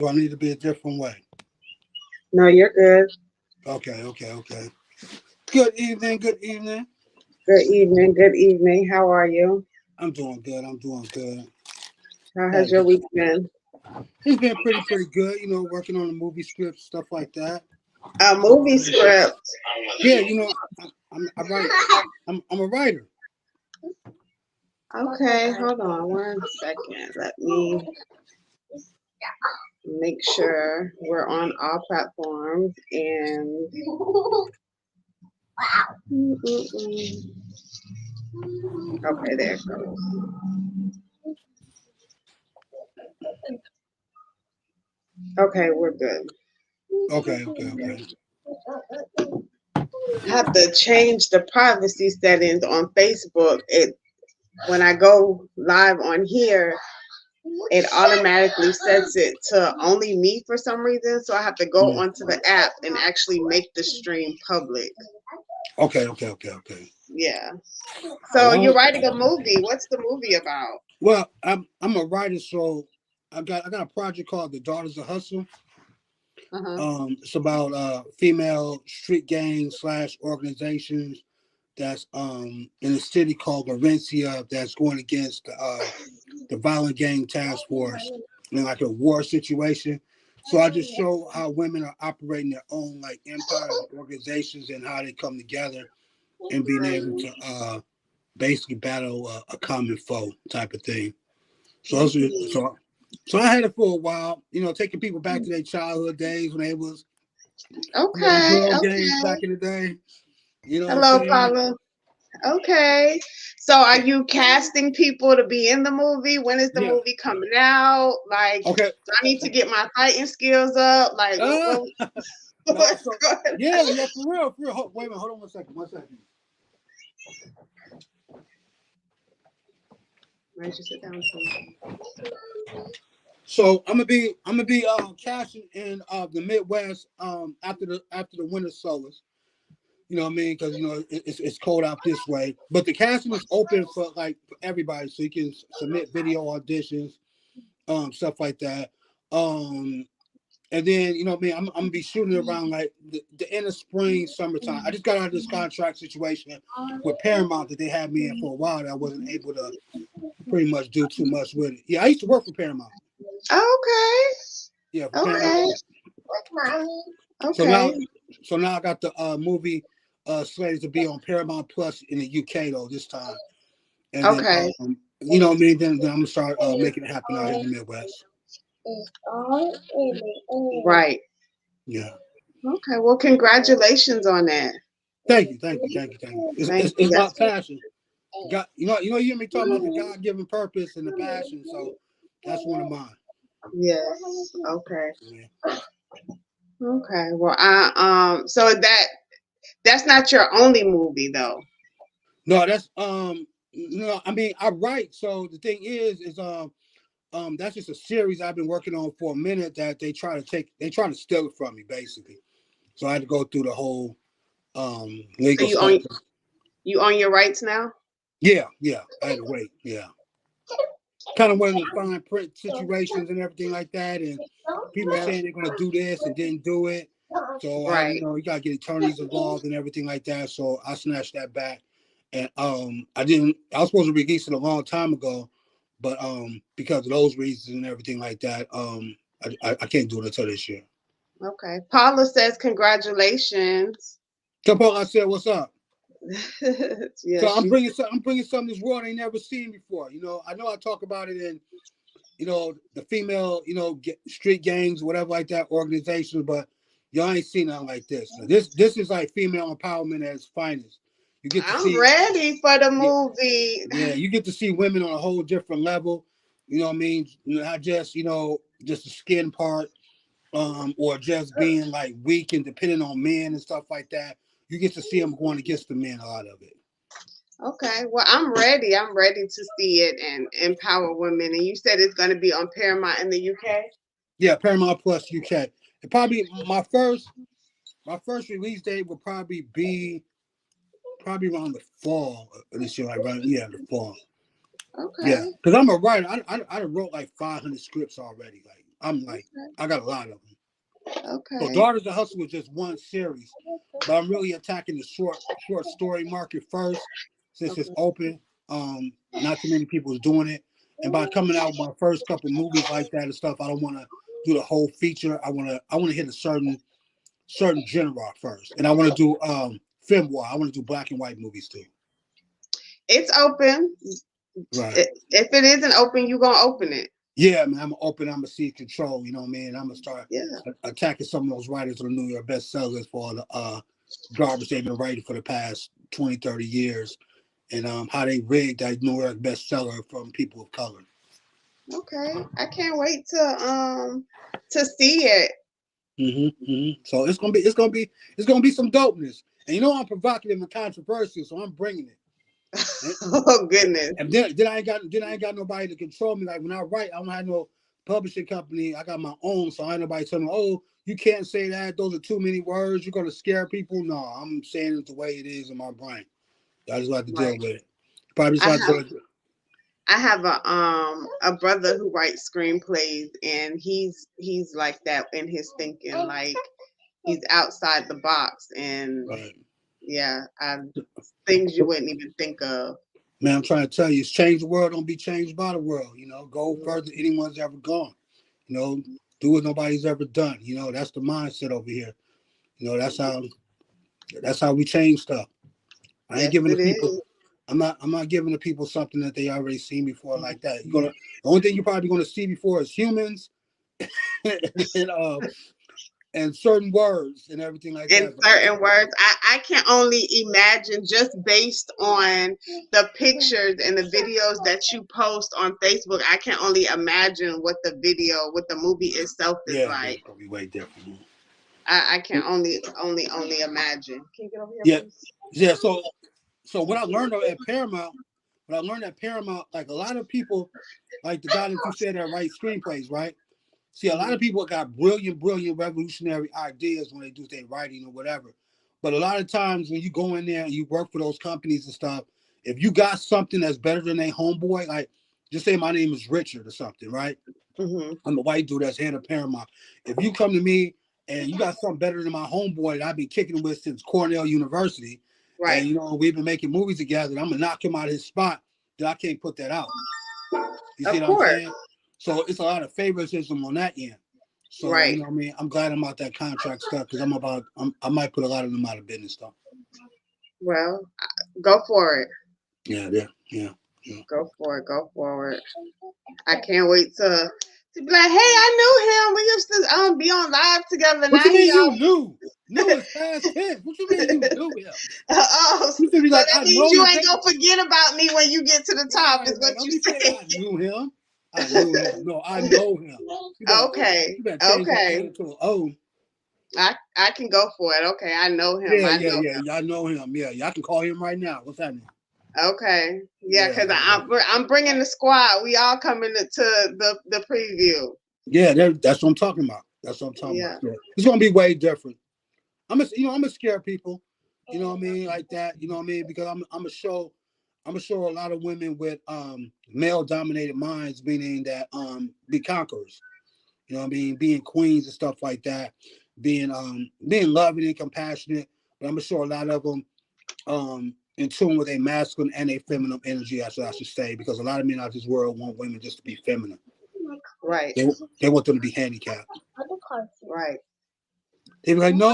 Do I need to be a different way? No, you're good. Okay. Good evening, good evening. Good evening. Good evening. How are you? I'm doing good. I'm doing good. How Had has a your good- week been? It's been pretty good. Working on the movie scripts, stuff like that. A movie Um, script. yeah, I write. I'm a writer. Okay, hold on one second. Let me make sure we're on all platforms and Mm-mm-mm. Okay, there it goes. Okay, we're good. Okay. I have to change the privacy settings on Facebook. It when I go live on here, it automatically sets it to only me for some reason. So I have to go Mm. onto the app and actually make the stream public. Okay. Yeah. So you're Well, writing a movie. What's the movie about? I'm a writer, so I got a project called The Daughters of Hustle. Uh-huh. It's about female street gangs slash organizations that's in a city called Valencia that's going against the violent gang task force in like a war situation. So I just show how women are operating their own like empires and organizations and how they come together and being able to basically battle a common foe type of thing. So so I had it for a while, taking people back to their childhood days when they was the Okay, girl gangs okay. back in the day. You know what I'm Hello, saying? Paula. Okay. So are you casting people to be in the movie? When is the Yeah. movie coming out? Like, Okay. do I need to get my fighting skills up? Like, Uh, no, what's so going yeah, for real, for real. Wait a minute, hold on one second. Why don't you sit down, please? So I'm gonna be cashing in the Midwest after the winter solstice. You know what I mean? Because it's cold out this way. But the casting is open for everybody, so you can submit video auditions, stuff like that. Um, and then what I mean, I'm gonna be shooting around like the end of spring, summertime. I just got out of this contract situation with Paramount that they had me in for a while that I wasn't able to pretty much do too much with it. Yeah, I used to work for Paramount. Okay. Yeah, for Paramount. Okay. So now, Okay. so now I got the movie slated to be on Paramount Plus in the UK though this time, and then Okay. you know what I mean. Then I'm gonna start making it happen out here in the Midwest. Right. Yeah. Okay. Well, congratulations on that. Thank you. It's, Thank it's, you. it's my passion. God, you hear me talking about the God-given purpose and the passion. So that's one of mine. Yes. Okay. Yeah. Okay. Well, so that's not your only movie though. No, that's no. I mean, I write. So the thing is that's just a series I've been working on for a minute that they try to steal it from me basically. So I had to go through the whole So legal stuff. you own your rights now? Yeah. I had to wait. Yeah. Kind of one of the fine print situations and everything like that. And people Yeah. saying they're gonna do this and didn't do it. So I, Right. you gotta get attorneys involved and everything like that. So I snatched that back. And I was supposed to release it a long time ago, but because of those reasons and everything like that, I can't do it until this year. Okay. Paula says congratulations. So Paul, I said, what's up? Yeah, So I'm she. bringing something this world ain't never seen before. I know I talk about it in the female street gangs, whatever like that organizations, but y'all ain't seen nothing like this. So this is like female empowerment at its finest. You get to I'm see, ready for the yeah, movie. yeah, you get to see women on a whole different level. You know what I mean? Not just just the skin part, or just being like weak and dependent on men and stuff like that. You get to see them going against the men a lot of it. Okay. Well, I'm ready. I'm ready to see it and empower women. And you said it's going to be on Paramount in the UK. Yeah, Paramount Plus UK. It probably my first release date will probably around the fall of this year, like around the fall. Yeah, Okay. because I'm a writer. I wrote like 500 scripts already. Like I'm like, I got a lot of them. Okay. So Daughters of Hustle was just one series, but I'm really attacking the short story market first, since it's open. Not too many people is doing it, and by coming out with my first couple movies like that and stuff, I don't want to do the whole feature. I want to hit a certain genre first, and I want to do film noir. I want to do black and white movies too. It's open. Right. If it isn't open, you gonna open it. Yeah, man, I'm open. I'm gonna see control. You know what I mean? I'm gonna start Yeah. attacking some of those writers of the New York bestsellers for the garbage they've been writing for the past 20, 30 years, and how they rigged that New York bestseller from people of color. Okay, I can't wait to see it. So it's gonna be some dopeness, and you know I'm provocative and controversial, so I'm bringing it. Oh goodness! And then I ain't got nobody to control me. Like when I write, I don't have no publishing company. I got my own, so I ain't nobody telling me, "Oh, you can't say that. Those are too many words. You're gonna scare people." No, I'm saying it the way it is in my brain. I just have to deal with it. Probably just I have a brother who writes screenplays, and he's like that in his thinking. Like he's outside the box, and yeah, things you wouldn't even think of. Man, I'm trying to tell you, change the world, don't be changed by the world. You know, go further than anyone's ever gone. You know, do what nobody's ever done. You know, that's the mindset over here. You know, that's how we change stuff. I ain't giving the people. I'm not giving the people something that they already seen before like that. The only thing you're probably gonna see before is humans and certain words and everything like that. And certain words. I can only imagine, just based on the pictures and the videos that you post on Facebook, I can only imagine what the movie itself is like. It's gonna be way different. I can only imagine. Can you get over here, please? Yeah. So what I learned at Paramount, like a lot of people, like the guy that you said that write screenplays, right? See, a lot of people got brilliant, revolutionary ideas when they do their writing or whatever. But a lot of times when you go in there and you work for those companies and stuff, if you got something that's better than a homeboy, like just say my name is Richard or something, right? I'm a white dude that's head of Paramount. If you come to me and you got something better than my homeboy that I've been kicking with since Cornell University, right? And you know we've been making movies together, I'm gonna knock him out of his spot. Then I can't put that out. You see what I'm saying? So it's a lot of favoritism on that end. So you know what I mean? I'm glad I'm out that contract stuff because I might put a lot of them out of business stuff. Well, go for it. Yeah. Go for it. I can't wait to be like, hey, I knew him. We used to be on live together. What you mean you knew? Knew is past tense. What you mean you knew him? So that means you ain't gonna forget about me when you get to the top. Is what you say? I knew him. No, I know him. Okay. I can go for it. Okay, I know him. Yeah. I know him. Yeah, I can call him right now. What's happening? Okay. Yeah, because I'm bringing the squad. We all coming to the preview. Yeah, that's what I'm talking about. about. Yeah. It's gonna be way different. I'm gonna scare people. You know what I mean, like that. You know what I mean, because I'm gonna show a lot of women with male dominated minds, meaning that be conquerors. You know what I mean, being queens and stuff like that, being loving and compassionate. But I'm gonna show a lot of them in tune with a masculine and a feminine energy, as I should say, because a lot of men out this world want women just to be feminine. Right. They want them to be handicapped. Right. They be like, no,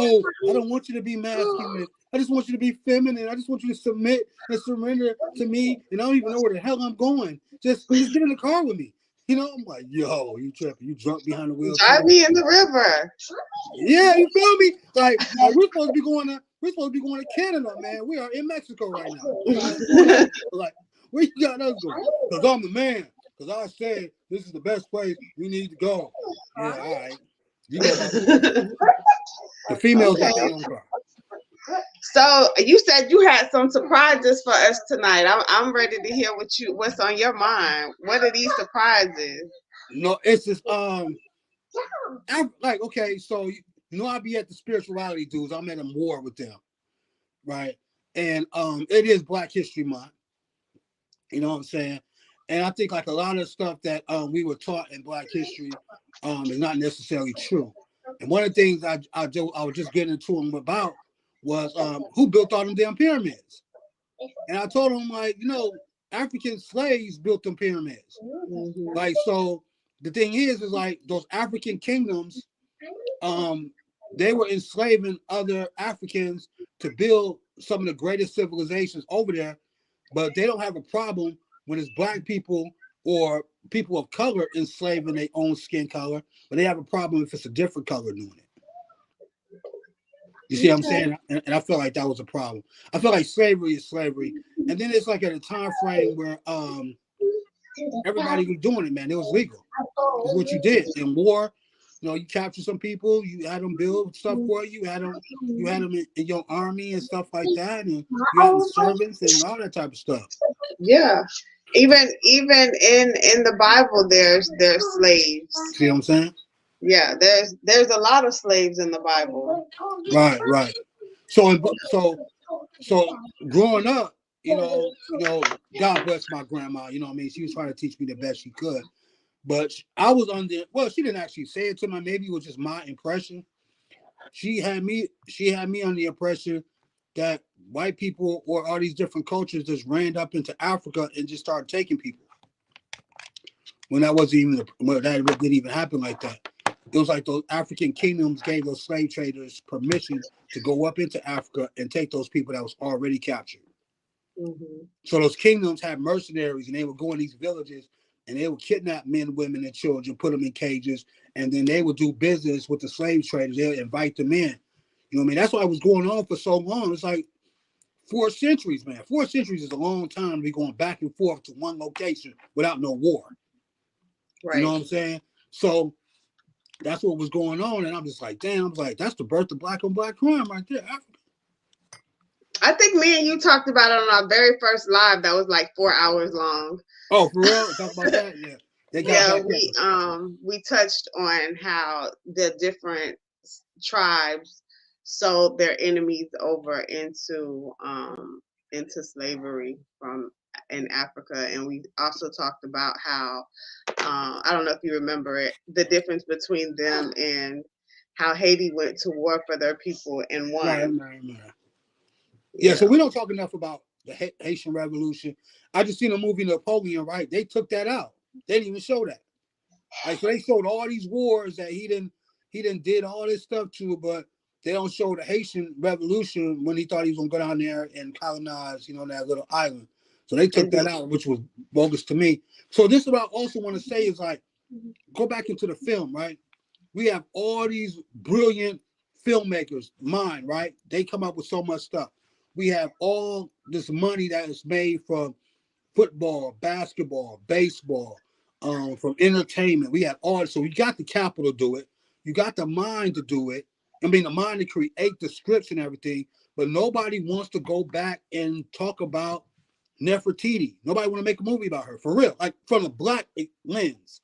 I don't want you to be masculine. I just want you to be feminine. I just want you to submit and surrender to me. And I don't even know where the hell I'm going. Just get in the car with me. You know, I'm like, yo, you tripping? You drunk behind the wheel? Drive me in the river. Yeah, you feel me? Like we're supposed to be going to Canada, man. We are in Mexico right now. Like, where you got us going? Because I'm the man. Because I said this is the best place we need to go. Yeah, all right. You know the females got their own car. So you said you had some surprises for us tonight. I'm ready to hear what's on your mind. What are these surprises? No, it's just I'm like, okay, so I be at the spirituality dudes. I'm at a war with them, right? And it is Black History Month. You know what I'm saying? And I think like a lot of stuff that we were taught in Black history is not necessarily true. And one of the things I was just getting into him about was who built all them damn pyramids. And I told him, like, African slaves built them pyramids. Mhm. Like, so the thing is like those African kingdoms, they were enslaving other Africans to build some of the greatest civilizations over there, but they don't have a problem when it's Black people or people of color enslaving their own skin color, but they have a problem if it's a different color doing it. You see what I'm saying? And I feel like that was a problem. I feel like slavery is slavery. And then it's like at a time frame where everybody was doing it, man. It was legal. It's what you did. In war, you captured some people, you had them build stuff for you, you had them in your army and stuff like that, and you had servants and all that type of stuff. Yeah. Even in the Bible there's slaves. See what I'm saying? Yeah, there's a lot of slaves in the Bible. Right. So growing up, God bless my grandma, you know what I mean? She was trying to teach me the best she could. But I was under, well, she didn't actually say it to me, maybe it was just my impression. She had me on the impression that white people or all these different cultures just ran up into Africa and just started taking people. When that didn't even happen like that. It was like those African kingdoms gave those slave traders permission to go up into Africa and take those people that was already captured. Mm-hmm. So those kingdoms had mercenaries, and they would go in these villages and they would kidnap men, women, and children, put them in cages, and then they would do business with the slave traders. They would invite them in. You know what I mean? That's why it was going on for so long. It's like 4 centuries, man. 4 centuries is a long time to be going back and forth to one location without no war. Right. You know what I'm saying? So that's what was going on, and I'm just like, damn, that's the birth of black on black crime right there. I think me and you talked about it on our very first live that was like 4 hours long. Oh, for real? Talk about that? Yeah. We touched on how the different tribes sold their enemies over into slavery in Africa, and we also talked about how I don't know if you remember it, the difference between them and how Haiti went to war for their people and won. Right. Yeah, so we don't talk enough about the Haitian Revolution. I just seen a movie Napoleon, right? They took that out. They didn't even show that. Like, so they showed all these wars that he didn't did all this stuff to, but they don't show the Haitian Revolution when he thought he was gonna go down there and colonize, that little island. So they took that out, which was bogus to me. So this is what I also want to say is like, go back into the film, right? We have all these brilliant filmmakers, right? They come up with so much stuff. We have all this money that is made from football, basketball, baseball, from entertainment. We have all, so you got the capital to do it. You got the mind to do it. I mean, the mind to create the scripts and everything, but nobody wants to go back and talk about Nefertiti. Nobody want to make a movie about her, for real, like from a black lens.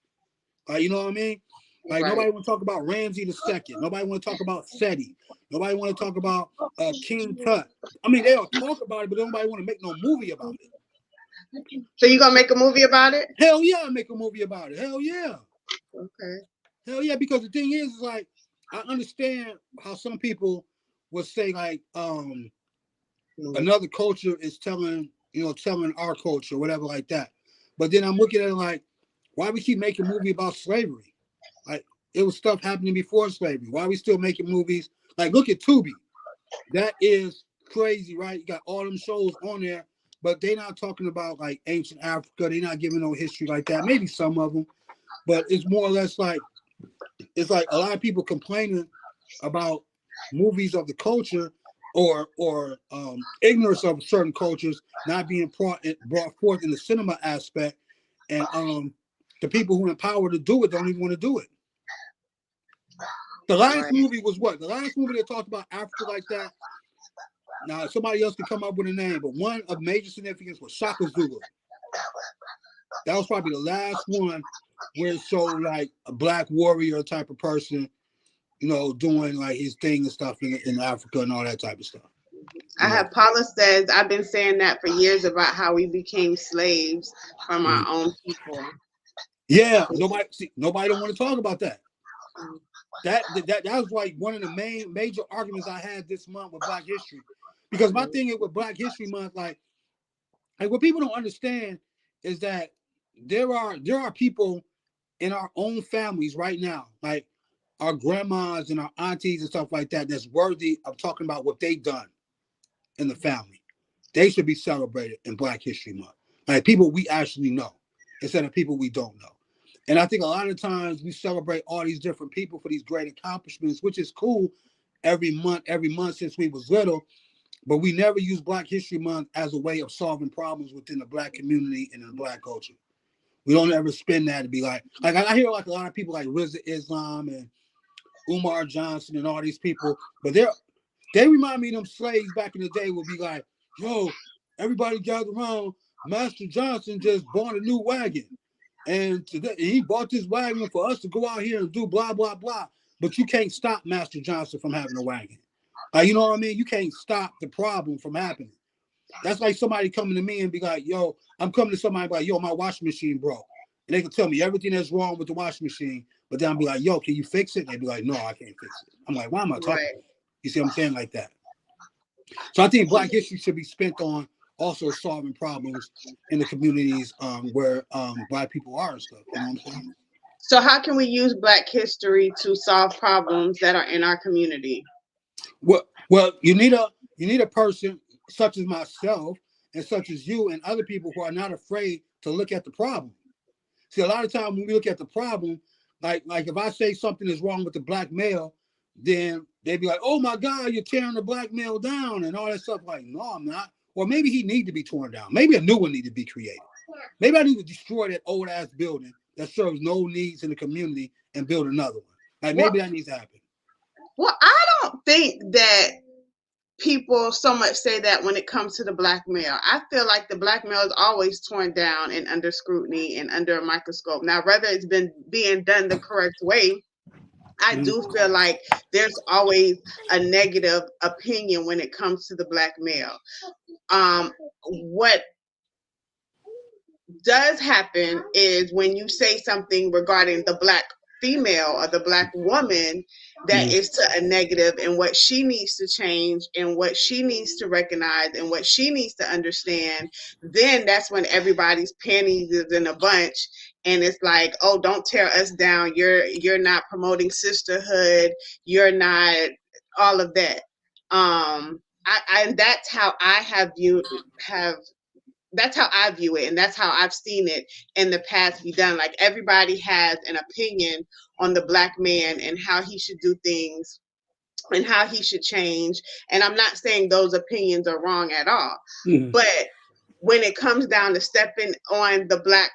You know what I mean? Like, nobody want to talk about Ramsey II. Nobody want to talk about Seti. Nobody want to talk about King Tut. I mean, they'll talk about it, but nobody want to make no movie about it. So you gonna make a movie about it? Hell yeah, I'll make a movie about it. Hell yeah. Okay. Hell yeah, because the thing is like, I understand how some people would say like, another culture is telling our culture, whatever like that. But then I'm looking at it like, why we keep making a movie about slavery? Like, it was stuff happening before slavery. Why are we still making movies? Like, look at Tubi. That is crazy, right? You got all them shows on there, but they're not talking about like ancient Africa. They're not giving no history like that. Maybe some of them, but it's more or less like, it's like a lot of people complaining about movies of the culture or ignorance of certain cultures not being brought forth in the cinema aspect, and the people who are empowered to do it don't even want to do it. The last movie was what? The last movie that talked about Africa like that. Now, somebody else could come up with a name, but one of major significance was Shaka Zulu. That was probably the last one where it showed like a black warrior type of person, doing like his thing and stuff in Africa and all that type of stuff. I have Paula says, I've been saying that for years about how we became slaves from our own people. Yeah, nobody don't want to talk about that. That was like one of the major arguments I had this month with Black History. Because my thing is with Black History Month, like what people don't understand is that there are people in our own families right now, like our grandmas and our aunties and stuff like that, that's worthy of talking about what they've done in the family. They should be celebrated in Black History Month. Like people we actually know instead of people we don't know. And I think a lot of times we celebrate all these different people for these great accomplishments, which is cool every month since we was little. But we never use Black History Month as a way of solving problems within the Black community and in the Black culture. We don't ever spin that to be like I hear like a lot of people like Rizza Islam and Umar Johnson and all these people, but they remind me of them slaves back in the day would be like, yo, everybody gather around. Master Johnson just bought a new wagon. And today he bought this wagon for us to go out here and do blah, blah, blah. But you can't stop Master Johnson from having a wagon. You know what I mean? You can't stop the problem from happening. That's like somebody coming to me and be like, yo, I'm coming to somebody like, yo, my washing machine broke. And they can tell me everything that's wrong with the washing machine. But then I'll be like, yo, can you fix it? They'd be like, no, I can't fix it. I'm like, why am I talking? Right. You see what I'm saying? Like that. So I think Black history should be spent on also solving problems in the communities where Black people are and stuff. You know what I'm saying? So how can we use Black history to solve problems that are in our community? Well, you need a person such as myself and such as you and other people who are not afraid to look at the problem. See, a lot of times when we look at the problem, like if I say something is wrong with the Black male, then they'd be like, oh my God, you're tearing the Black male down and all that stuff. Like, no, I'm not. Or maybe he need to be torn down. Maybe a new one need to be created. Maybe I need to destroy that old ass building that serves no needs in the community and build another one. Like maybe that needs to happen. Well, I don't think that people so much say that when it comes to the Black male. I feel like the Black male is always torn down and under scrutiny and under a microscope. Now, whether it's been being done the correct way, I do feel like there's always a negative opinion when it comes to the Black male. What does happen is when you say something regarding the Black female or the Black woman that is to a negative and what she needs to change and what she needs to recognize and what she needs to understand, then that's when everybody's panties is in a bunch and it's like, oh, don't tear us down. You're not promoting sisterhood. You're not all of that. That's how I that's how I view it, and that's how I've seen it in the past be done. Like everybody has an opinion on the Black man and how he should do things and how he should change. And I'm not saying those opinions are wrong at all. But when it comes down to stepping on the Black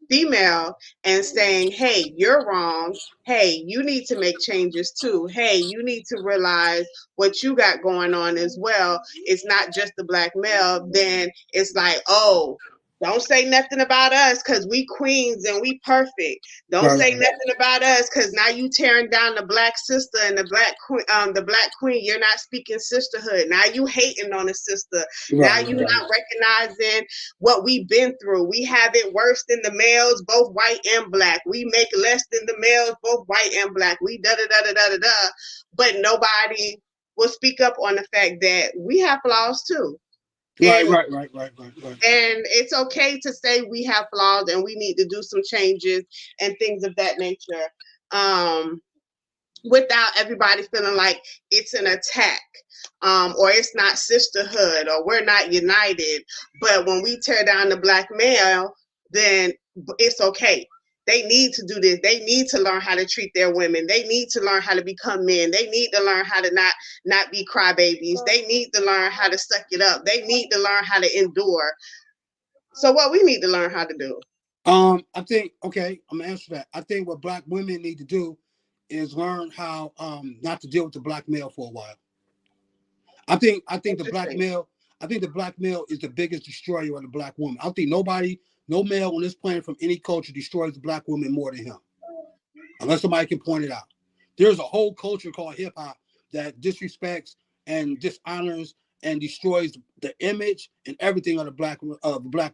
female and saying, hey, you're wrong. Hey, you need to make changes too. Hey, you need to realize what you got going on as well. It's not just the Black male. Then it's like, oh, don't say nothing about us because we queens and we perfect. Don't say nothing about us because now you tearing down the Black sister and the Black queen. You're not speaking sisterhood. Now you hating on a sister. Now you're not recognizing what we've been through. We have it worse than the males, both white and Black. We make less than the males, both white and Black. We da-da-da-da-da-da-da. But nobody will speak up on the fact that we have flaws too. Right. And it's okay to say we have flaws and we need to do some changes and things of that nature, without everybody feeling like it's an attack, or it's not sisterhood, or we're not united. But when we tear down the Black male, then it's okay. They need to do this. They need to learn how to treat their women. They need to learn how to become men. They need to learn how to not be crybabies. They need to learn how to suck it up. They need to learn how to endure. So what we need to learn how to do? I think, okay, I'm gonna answer that. I think what Black women need to do is learn how not to deal with the Black male for a while. I think the Black male is the biggest destroyer of the Black woman. I don't think no male on this planet from any culture destroys the Black woman more than him. Unless somebody can point it out. There's a whole culture called hip hop that disrespects and dishonors and destroys the image and everything of the black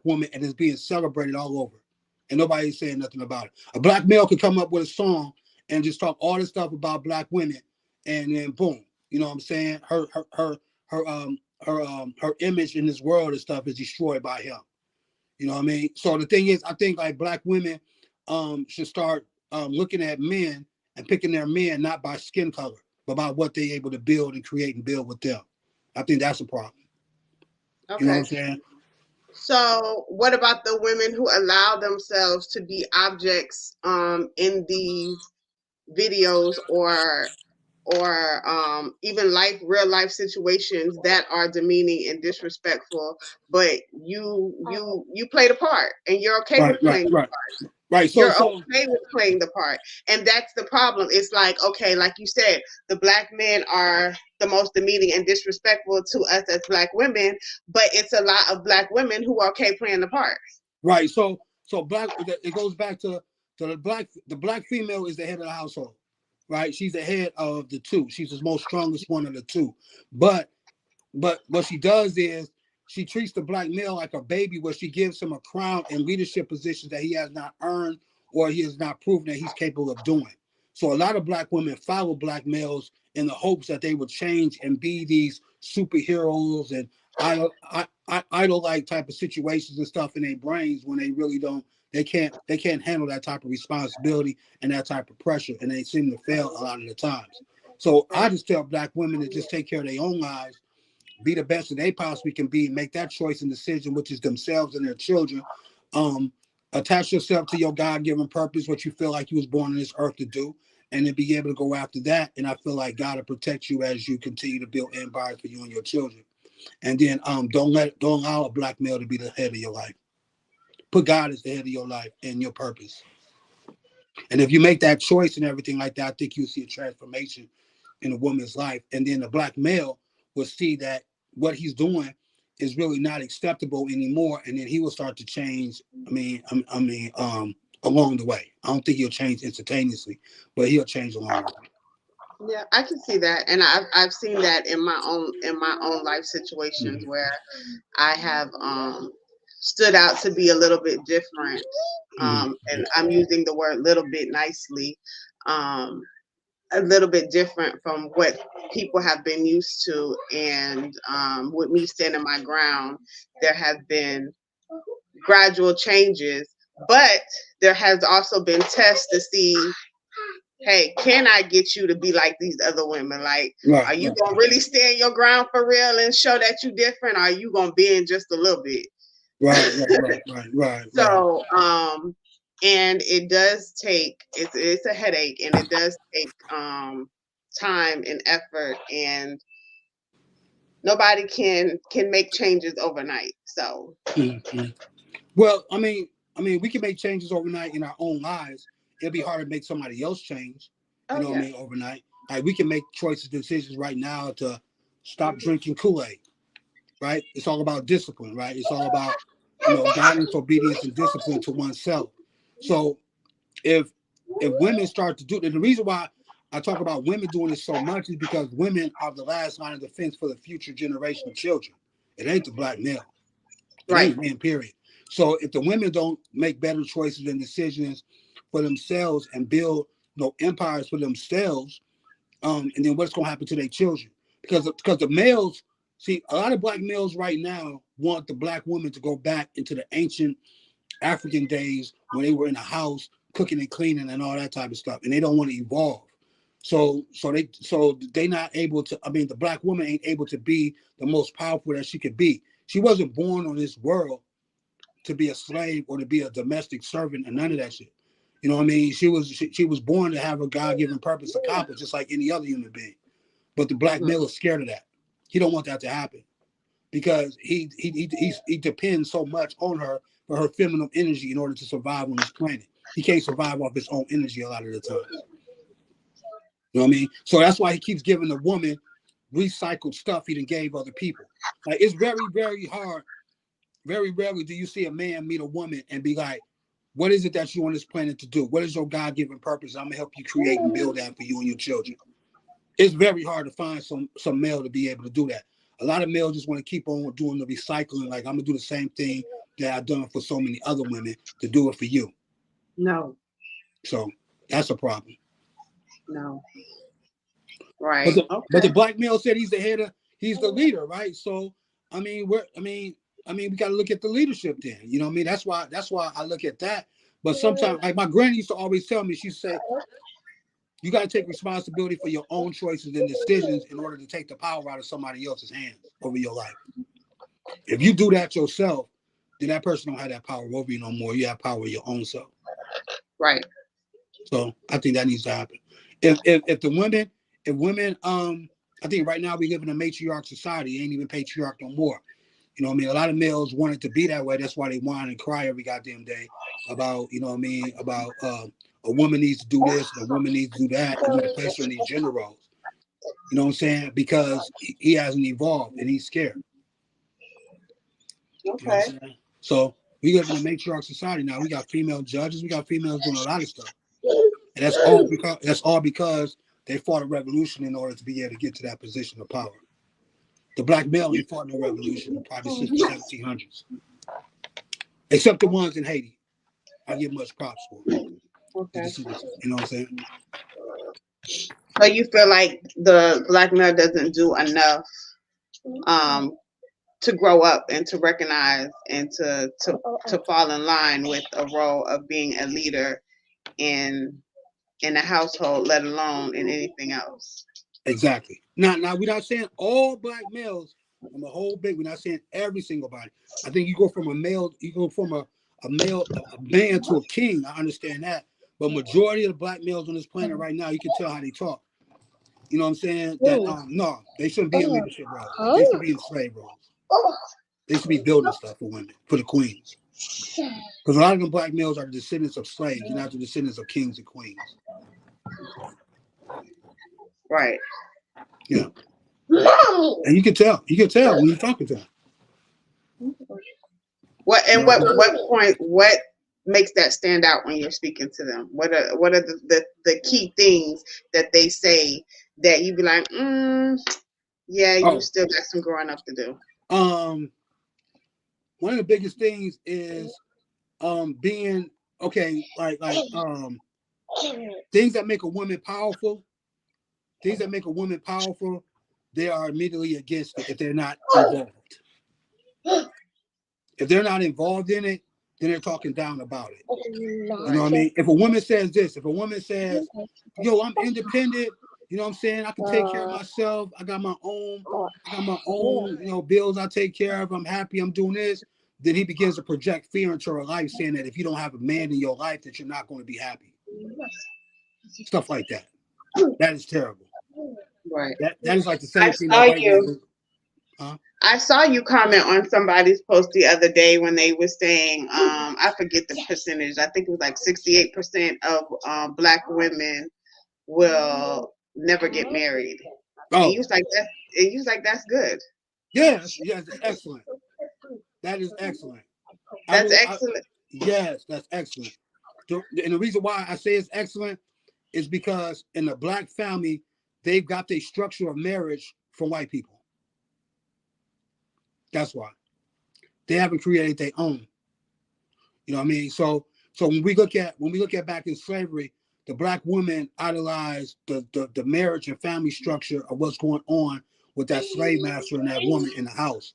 woman, and is being celebrated all over, and nobody's saying nothing about it. A black male could come up with a song and just talk all this stuff about black women, and then boom, you know what I'm saying? Her image in this world and stuff is destroyed by him. You know what I mean? So the thing is, I think like black women should start looking at men and picking their men not by skin color, but by what they're able to build and create and build with them. I think that's a problem. Okay. You know what I'm saying? So what about the women who allow themselves to be objects in these videos or even real life situations that are demeaning and disrespectful, but you play the part and you're okay with playing the part. Right. You're okay with playing the part. And that's the problem. It's like, okay, like you said, the black men are the most demeaning and disrespectful to us as black women, but it's a lot of black women who are okay playing the part. Right. So black, it goes back to the black female is the head of the household. Right. She's the head of the two. She's the most strongest one of the two. But what she does is she treats the black male like a baby, where she gives him a crown and leadership positions that he has not earned or he has not proven that he's capable of doing. So a lot of black women follow black males in the hopes that they would change and be these superheroes and idol-like type of situations and stuff in their brains, when they really don't. They can't handle that type of responsibility and that type of pressure, and they seem to fail a lot of the times. So I just tell black women to just take care of their own lives, be the best that they possibly can be, make that choice and decision, which is themselves and their children. Attach yourself to your God-given purpose, what you feel like you was born on this earth to do, and then be able to go after that. And I feel like God will protect you as you continue to build empires for you and your children. And then don't allow a black male to be the head of your life. Put God as the head of your life and your purpose. And if you make that choice and everything like that, I think you'll see a transformation in a woman's life. And then the black male will see that what he's doing is really not acceptable anymore, and then he will start to change. Along the way. I don't think he'll change instantaneously, but he'll change along the way. Yeah, I can see that, and I've seen that in my own life situations where I have stood out to be a little bit different, and I'm using the word "little bit" nicely. A little bit different from what people have been used to, and with me standing my ground, there have been gradual changes, but there has also been tests to see, hey, can I get you to be like these other women? Like, are you gonna really stand your ground for real and show that you different, or are you gonna bend just a little bit? Right. So and it does take, it's a headache, and it does take time and effort, and nobody can make changes overnight. So well, I mean we can make changes overnight in our own lives. It'll be hard to make somebody else change, what I mean, overnight. Like, we can make choices, decisions right now to stop drinking Kool-Aid, right? It's all about discipline, right? It's all about, guidance, obedience, and discipline to oneself. So if women start to do, the reason why I talk about women doing this so much is because women are the last line of defense for the future generation of children. It ain't the black male. It ain't men, period. So if the women don't make better choices and decisions for themselves and build empires for themselves, and then what's going to happen to their children? Because the males, see, a lot of black males right now want the black woman to go back into the ancient African days when they were in a house cooking and cleaning and all that type of stuff, and they don't want to evolve. So they not able to. I mean, the black woman ain't able to be the most powerful that she could be. She wasn't born on this world to be a slave or to be a domestic servant and none of that shit. You know what I mean? She was born to have a God-given purpose accomplished, just like any other human being. But the black male is scared of that. He don't want that to happen because he depends so much on her for her feminine energy in order to survive on this planet. He can't survive off his own energy a lot of the time. You know what I mean? So that's why he keeps giving the woman recycled stuff he done gave other people. Like, it's very, very hard. Very rarely do you see a man meet a woman and be like, what is it that you on this planet to do? What is your God-given purpose? I'm going to help you create and build that for you and your children. It's very hard to find some male to be able to do that. A lot of males just want to keep on doing the recycling. Like, I'm gonna do the same thing that I've done for so many other women to do it for you. No. So that's a problem. No. Right. But the black male said he's the head of, he's the leader, right? So I mean, we got to look at the leadership then. You know what I mean? That's why I look at that. But sometimes, like my granny used to always tell me, she said, you got to take responsibility for your own choices and decisions in order to take the power out of somebody else's hands over your life. If you do that yourself, then that person don't have that power over you no more. You have power over your own self. Right. So I think that needs to happen. If women, I think right now we live in a matriarch society. It ain't even patriarch no more. You know what I mean? A lot of males want it to be that way. That's why they whine and cry every goddamn day about, you know what I mean, about a woman needs to do this, a woman needs to do that, and to place her in these gender roles. You know what I'm saying? Because he hasn't evolved and he's scared. Okay. You know so we live in a matriarch society now. We got female judges, we got females doing a lot of stuff. And that's all because they fought a revolution in order to be able to get to that position of power. The black male ain't fought no revolution probably since the 1700s. Except the ones in Haiti. I give much props for. Okay. You know what I'm saying? So you feel like the black male doesn't do enough to grow up and to recognize and to fall in line with a role of being a leader in a household, let alone in anything else. Exactly. Now we're not saying all black males from the whole big. We're not saying every single body. I think you go from a male, you go from a man to a king. I understand that, but majority of the black males on this planet right now, you can tell how they talk. You know what I'm saying? That no, they shouldn't be in leadership roles. They should be in slave roles. They should be building stuff for women, for the queens. Because a lot of them black males are the descendants of slaves, and not the descendants of kings and queens. Right. Yeah. And you can tell when you're talking to them. What makes that stand out when you're speaking to them? What are the key things that they say that you be like, yeah, you still got some growing up to do? One of the biggest things is being okay, like things that make a woman powerful. Things that make a woman powerful, they are immediately against it if they're not involved. If they're not involved in it, then they're talking down about it. You know what I mean? If a woman says this, if a woman says, yo, I'm independent, you know what I'm saying? I can take care of myself. I got my own, bills I take care of. I'm happy I'm doing this. Then he begins to project fear into her life, saying that if you don't have a man in your life, that you're not going to be happy. Stuff like that. That is terrible. Right. That is like the same thing. I saw you comment on somebody's post the other day when they were saying, I forget the percentage. I think it was like 68% of black women will never get married. Oh. And you was like, that's good. Yes, excellent. That is excellent. That's excellent. Yes, that's excellent. And the reason why I say it's excellent is because in the black family, they've got their structure of marriage from white people. That's why. They haven't created their own. You know what I mean? So when we look at back in slavery, the black woman idolized the marriage and family structure of what's going on with that slave master and that woman in the house.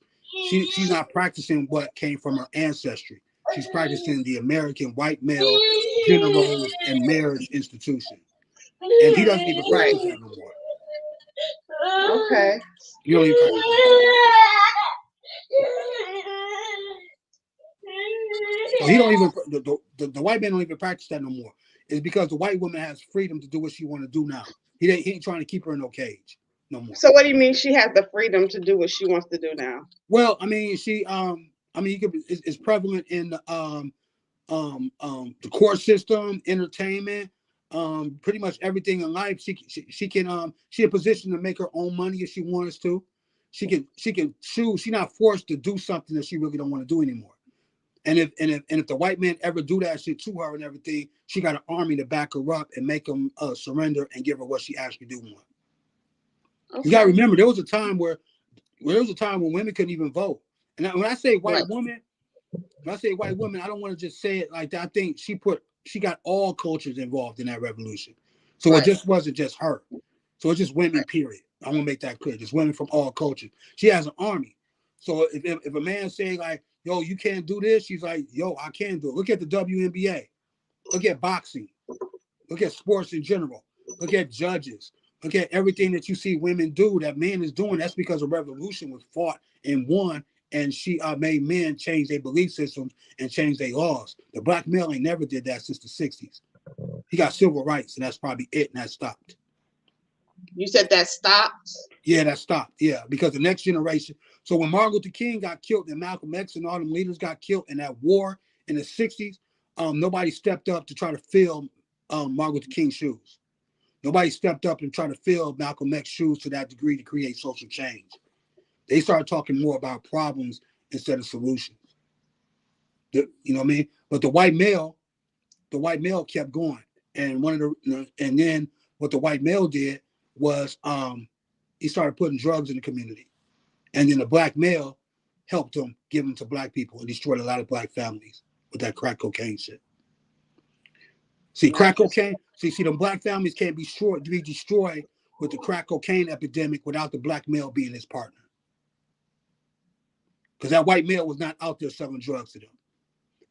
She's not practicing what came from her ancestry. She's practicing the American white male gender roles and marriage institution. And he doesn't even practice that no more. Okay. You don't even practice that. So he don't even the white man don't even practice that no more. It's because the white woman has freedom to do what she want to do now. He ain't trying to keep her in no cage no more. So what do you mean she has the freedom to do what she wants to do now? Well, I mean, it's prevalent in the court system, entertainment, pretty much everything in life. She can in a position to make her own money if she wants to. She can choose. She's not forced to do something that she really don't want to do anymore. And if the white man ever do that shit to her and everything, she got an army to back her up and make them surrender and give her what she actually do want. Okay. You gotta remember, there was a time where Well, there was a time when women couldn't even vote. And when I say white Right. woman, when I say white woman, I don't want to just say it like that. I think she got all cultures involved in that revolution. So it Right. just wasn't just her. So it's just women, period. I want to make that clear. Just women from all cultures. She has an army. So if a man say like, yo, you can't do this, she's like, yo, I can do it. Look at the WNBA. Look at boxing. Look at sports in general. Look at judges. Look at everything that you see women do that men is doing. That's because a revolution was fought and won, and she made men change their belief systems and change their laws. The black male ain't never did that since the 60s. He got civil rights, and that's probably it, and that stopped. You said that stopped? Yeah, that stopped. Yeah, because the next generation. So when Martin Luther King got killed and Malcolm X and all them leaders got killed in that war in the 60s, nobody stepped up to try to fill Martin Luther King's shoes. Nobody stepped up and tried to fill Malcolm X's shoes to that degree to create social change. They started talking more about problems instead of solutions. You know what I mean? But the white male kept going. And and then what the white male did was he started putting drugs in the community. And then the black male helped him give them to black people and destroyed a lot of black families with that crack cocaine shit. See, crack cocaine. See, them black families can't be destroyed with the crack cocaine epidemic without the black male being his partner. Because that white male was not out there selling drugs to them,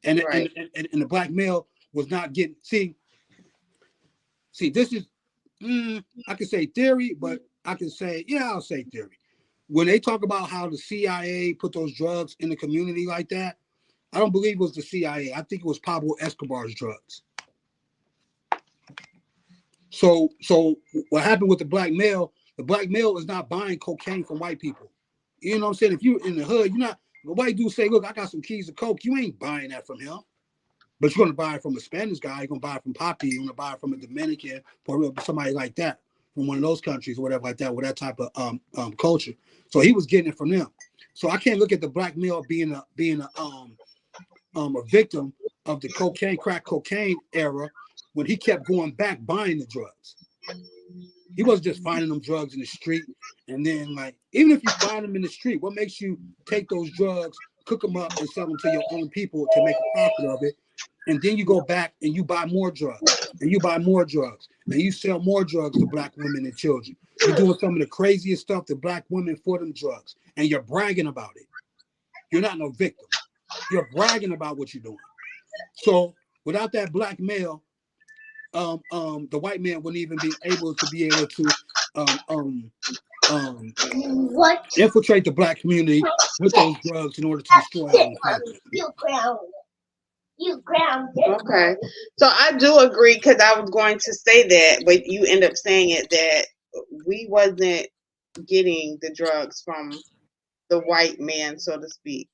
and Right. and the black male was not getting. See, this is I can say theory, but I can say I'll say theory. When they talk about how the CIA put those drugs in the community like that, I don't believe it was the CIA. I think it was Pablo Escobar's drugs. So what happened with the black male is not buying cocaine from white people. You know what I'm saying? If you in the hood, you're not, the white dude say, look, I got some keys of coke. You ain't buying that from him. But you're going to buy it from a Spanish guy. You're going to buy it from Poppy. You're going to buy it from a Dominican or somebody like that from one of those countries or whatever like that with that type of culture. So he was getting it from them. So I can't look at the black male being a victim of the crack cocaine era when he kept going back buying the drugs. He wasn't just finding them drugs in the street and then like, even if you find them in the street, what makes you take those drugs, cook them up and sell them to your own people to make a profit of it? And then you go back and you buy more drugs and you buy more drugs and you sell more drugs to black women and children. You're doing some of the craziest stuff to black women for them drugs and you're bragging about it. You're not no victim. You're bragging about what you're doing. So without that black male, the white man wouldn't even be able to infiltrate the black community with those drugs in order to destroy our culture. Okay. So I do agree because I was going to say that, but you end up saying it that we wasn't getting the drugs from the white man, so to speak.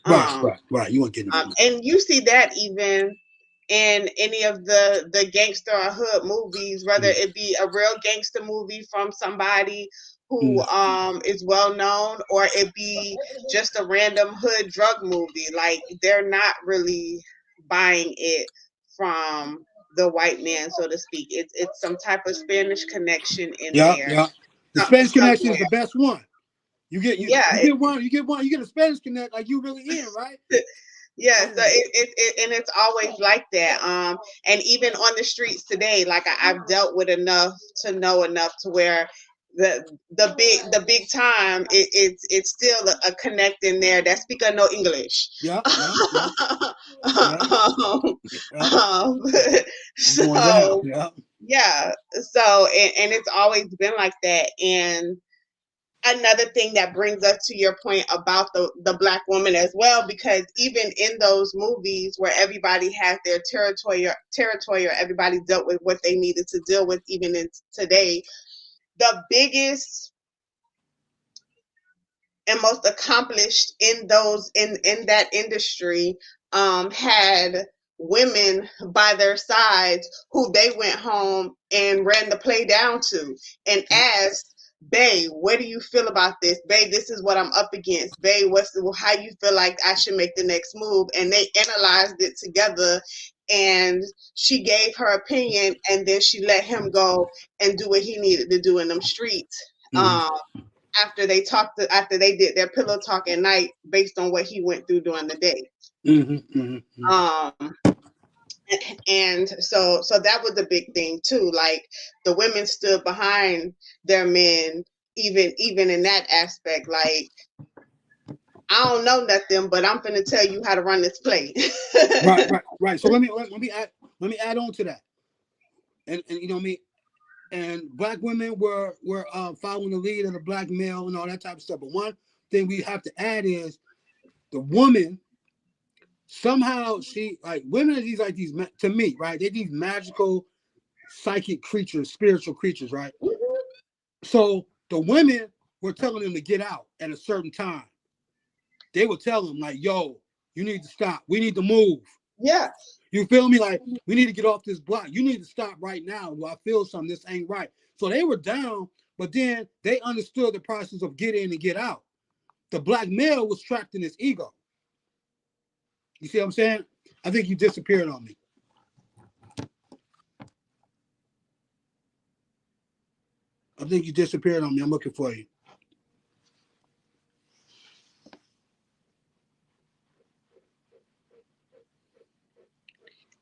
Right. You weren't getting it. And you see that even in any of the gangster or hood movies, whether it be a real gangster movie from somebody who is well known or it be just a random hood drug movie, like they're not really buying it from the white man, so to speak. It's some type of Spanish connection in there. Yeah. The Spanish connection is the best one. You get a Spanish connect like you really in, right? Yeah, so and it's always like that. And even on the streets today, like I've dealt with enough to know enough to where the big time it's still a connect in there that speak no English. Yeah. So yeah, so and it's always been like that. And another thing that brings us to your point about the black woman as well, because even in those movies where everybody has their territory or everybody dealt with what they needed to deal with, even in today, the biggest and most accomplished in that industry had women by their sides who they went home and ran the play down to and asked, babe, what do you feel about this? Babe, this is what I'm up against. Babe, how you feel like I should make the next move? And they analyzed it together and she gave her opinion and then she let him go and do what he needed to do in them streets. after they did their pillow talk at night based on what he went through during the day. And so that was a big thing too. Like the women stood behind their men, even in that aspect. Like, I don't know nothing, but I'm gonna tell you how to run this play. Right. So let me add on to that. And you know what I mean? And black women were following the lead of the black male and all that type of stuff. But one thing we have to add is the woman. Somehow she, like, women are these, like, these, to me, right? They're these magical psychic creatures, spiritual creatures, right? So the women were telling them to get out at a certain time. They would tell them, like, yo, you need to stop. We need to move. Yeah. You feel me? Like, we need to get off this block. You need to stop right now. Well, I feel something. This ain't right. So they were down, but then they understood the process of get in and get out. The black male was trapped in his ego. You see what I'm saying? I think you disappeared on me. I think you disappeared on me. I'm looking for you.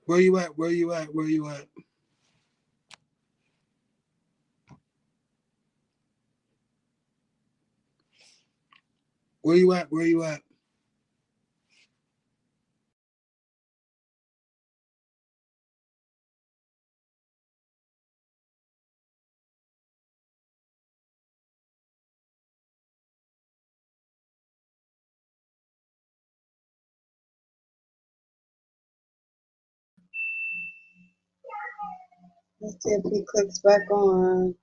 Where you at? Where you at? Where you at? Where you at? Where you at? Let's see if he clicks back on.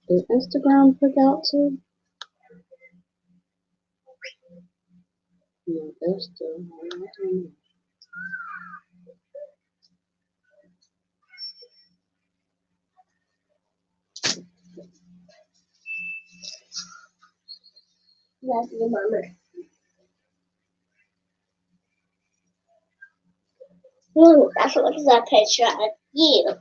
Did Instagram click out too? No, they're still. That's your mama. That's what is that picture of you.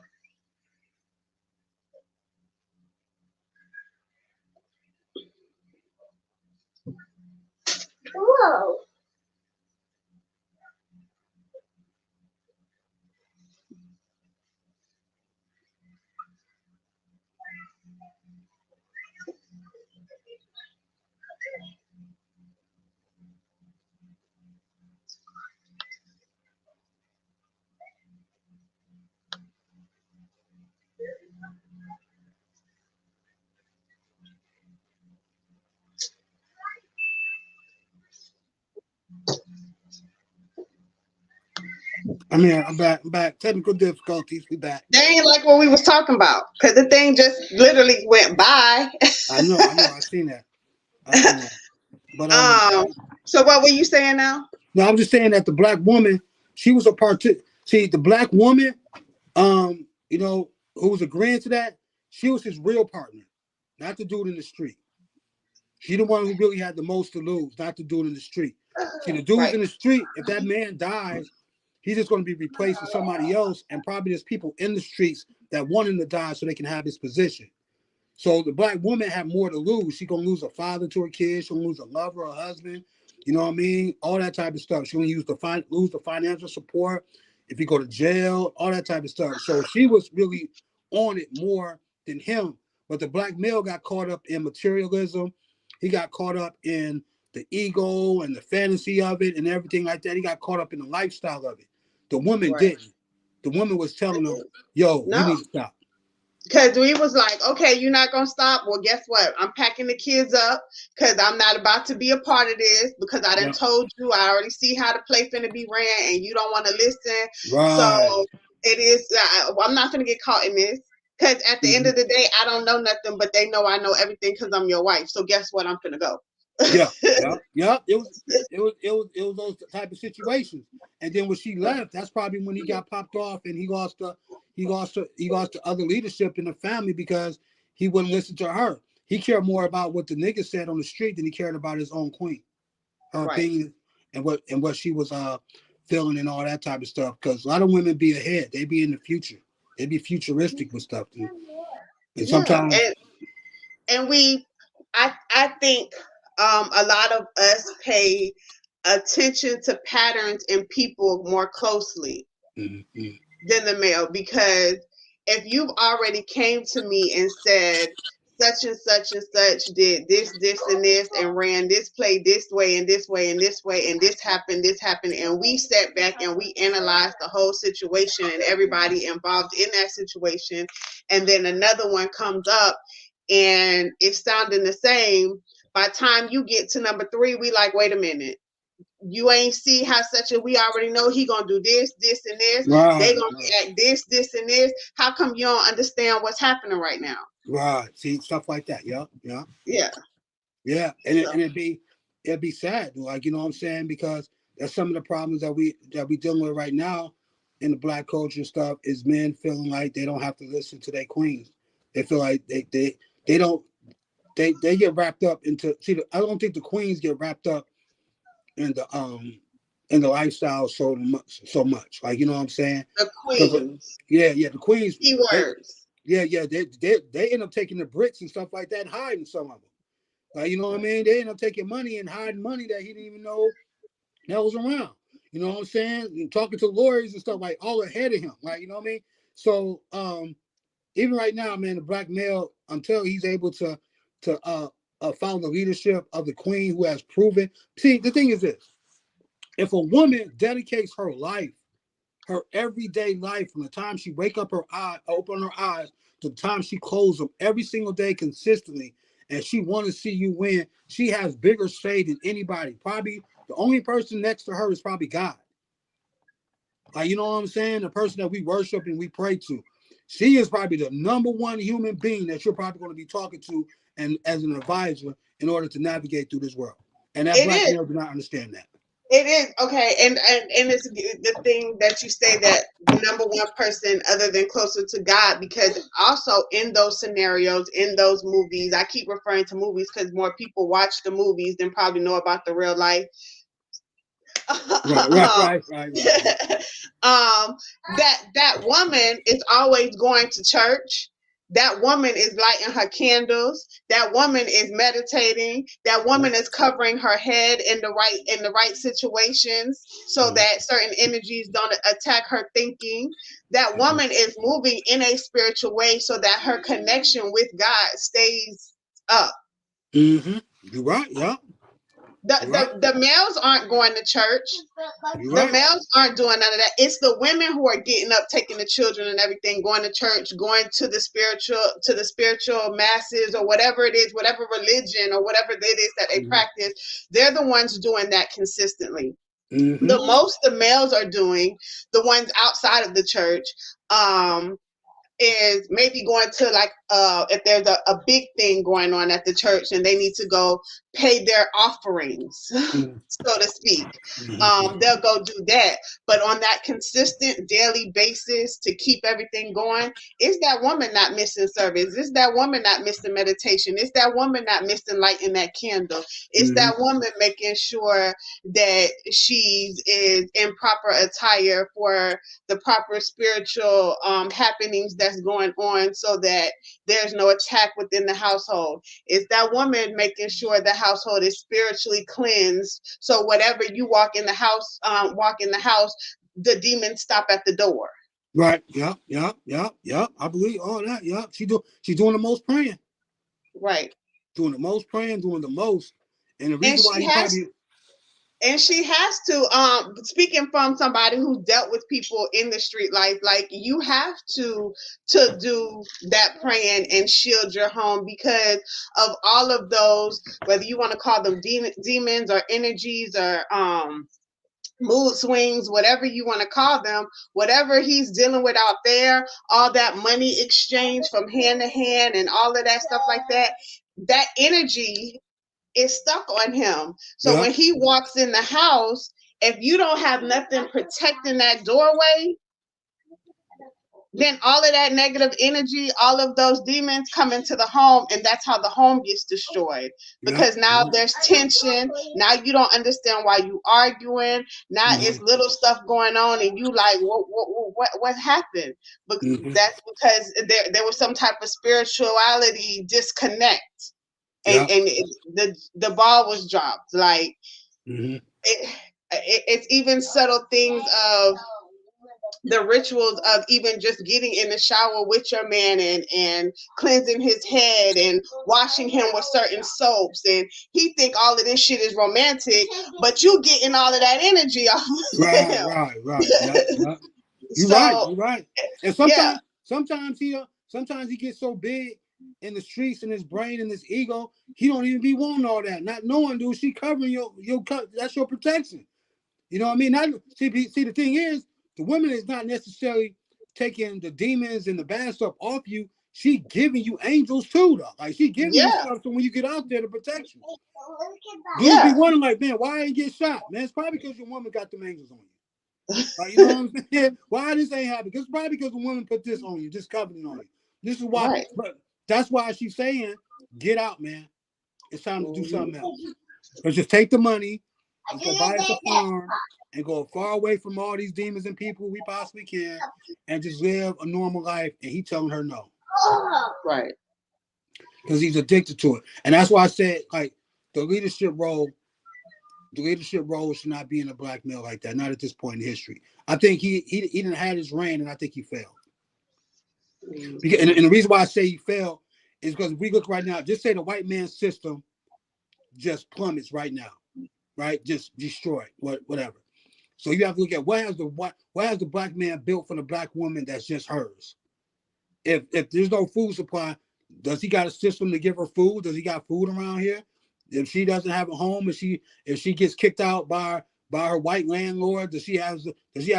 Whoa. I mean, I'm back. Technical difficulties. We back. They ain't like what we was talking about, because the thing just literally went by. I know. I seen that. But so what were you saying now? No, I'm just saying that the black woman, she was a part. See, the black woman, you know, who was agreeing to that, she was his real partner, not the dude in the street. She the one who really had the most to lose, not the dude in the street. See, the dudes in the street, if that man dies, he's just going to be replaced with somebody else, and probably there's people in the streets that want him to die so they can have his position. So the black woman had more to lose. She's going to lose a father to her kids. She'll lose a lover, a husband. You know what I mean? All that type of stuff. She's going to lose the financial support. If you go to jail, all that type of stuff. So she was really on it more than him. But the black male got caught up in materialism. He got caught up in the ego and the fantasy of it and everything like that. He got caught up in the lifestyle of it. The woman didn't. The woman was telling him, yo, you need to stop. Because we was like, okay, you're not going to stop. Well, guess what? I'm packing the kids up because I'm not about to be a part of this because I done told you. I already see how the play finna be ran and you don't want to listen. Right. So it is, I'm not going to get caught in this Because at the end of the day, I don't know nothing, but they know I know everything because I'm your wife. So guess what? I'm gonna go. Yeah, yeah. It was those type of situations. And then when she left, that's probably when he got popped off and he lost the other leadership in the family because he wouldn't listen to her. He cared more about what the nigga said on the street than he cared about his own queen, her Right. opinion, and what she was feeling and all that type of stuff. Because a lot of women be ahead. They be in the future. They be futuristic with stuff. And Yeah. sometimes And I think a lot of us pay attention to patterns in people more closely mhm. than the male, because if you've already came to me and said such and such and such did this, and this, and ran this play this way and this way and this way, and this happened, and we sat back and we analyzed the whole situation and everybody involved in that situation, and then another one comes up and it's sounding the same. By the time you get to number 3, we like, wait a minute, you ain't see how such a, we already know he gonna do this, and this. Right, They gonna act this, and this. How come you don't understand what's happening right now? right. See stuff like that. Yeah, yeah. Yeah. Yeah, and it'd be sad, like you know what I'm saying, because that's some of the problems that we dealing with right now in the black culture stuff is men feeling like they don't have to listen to their queens. They feel like they don't they get wrapped up into I don't think the queens get wrapped up in the lifestyle so much. Like you know what I'm saying? The 'Cause, queens. yeah, the queens Keywords. they end up taking the bricks and stuff like that and hiding some of them. Like, you know what I mean? They end up taking money and hiding money that he didn't even know that was around. You know what I'm saying? And talking to lawyers and stuff like all ahead of him. Like, you know what I mean? So even right now, man, the black male, until he's able to follow the leadership of the queen who has proven. See, the thing is this: if a woman dedicates her life, her everyday life, from the time she open her eyes to the time she close them every single day consistently, and she want to see you win, she has bigger say than anybody. Probably the only person next to her is probably God. Like, you know what I'm saying? The person that we worship and we pray to. She is probably the number one human being that you're probably going to be talking to and as an advisor in order to navigate through this world. And that black male do not understand that. It is okay, and it's the thing that you say that the number one person other than closer to God, because also in those scenarios, in those movies, I keep referring to movies because more people watch the movies than probably know about the real life. Right. That woman is always going to church. That woman is lighting her candles. That woman is meditating. That woman is covering her head in the right situations so that certain energies don't attack her thinking. That woman is moving in a spiritual way so that her connection with God stays up. Mm-hmm. You're right. Yeah. The males aren't going to church. The males aren't doing none of that. It's the women who are getting up, taking the children and everything, going to church, going to the spiritual masses or whatever it is, whatever religion or whatever it is that they practice. They're the ones doing that consistently. Mm-hmm. The most the males are doing, the ones outside of the church, is maybe going to like if there's a big thing going on at the church and they need to go pay their offerings, so to speak. They'll go do that. But on that consistent daily basis to keep everything going, is that woman not missing service? Is that woman not missing meditation? Is that woman not missing lighting that candle? Is that woman making sure that she is in proper attire for the proper spiritual happenings that's going on so that there's no attack within the household? Is that woman making sure the household is spiritually cleansed so whatever you walk in the house, the demons stop at the door? Right. Yeah. I believe all that. Yeah. She's doing the most praying. Right. Doing the most praying, doing the most. And the reason why she has to, speaking from somebody who dealt with people in the street life, like you have to do that praying and shield your home because of all of those, whether you want to call them demons or energies or mood swings, whatever you want to call them, whatever he's dealing with out there, all that money exchange from hand to hand and all of that stuff like that, that energy is stuck on him. So Yeah. when he walks in the house, if you don't have nothing protecting that doorway, then all of that negative energy, all of those demons come into the home, and that's how the home gets destroyed. Because now there's tension. Now you don't understand why you arguing. Now it's little stuff going on, and you like, what happened? But that's because there was some type of spirituality disconnect, and the ball was dropped. Like it's even subtle things of the rituals of even just getting in the shower with your man and cleansing his head and washing him with certain soaps, and he think all of this shit is romantic, but you getting all of that energy off of him. Right. Yeah. You're right. And sometimes he gets so big in the streets and his brain and his ego, he don't even be wanting all that. Not knowing, dude, she covering your that's your protection. You know what I mean? Not, see, the thing is, the woman is not necessarily taking the demons and the bad stuff off you. She giving you angels too, though. Like she giving you stuff so when you get out there to protect you. Dudes be wondering, like, man, why I ain't get shot? Man, it's probably because your woman got them angels on you. Like, you know what I'm saying? Why this ain't happening? It's probably because the woman put this on you, this covenant on you. This is why. Right. But that's why she's saying, get out, man. It's time to do something else. But just take the money and go buy us a farm and go far away from all these demons and people we possibly can and just live a normal life. And he telling her no. Right. Because he's addicted to it. And that's why I said, like, the leadership role should not be in a black male like that. Not at this point in history. I think he didn't have his reign, and I think he failed. Because, and the reason why I say he failed is because if we look right now, just say the white man's system just plummets right now, right? Just destroyed, whatever. So you have to look at what has the black man built for the black woman that's just hers. If there's no food supply, does he got a system to give her food? Does he got food around here? If she doesn't have a home, if she gets kicked out by her white landlord, does she has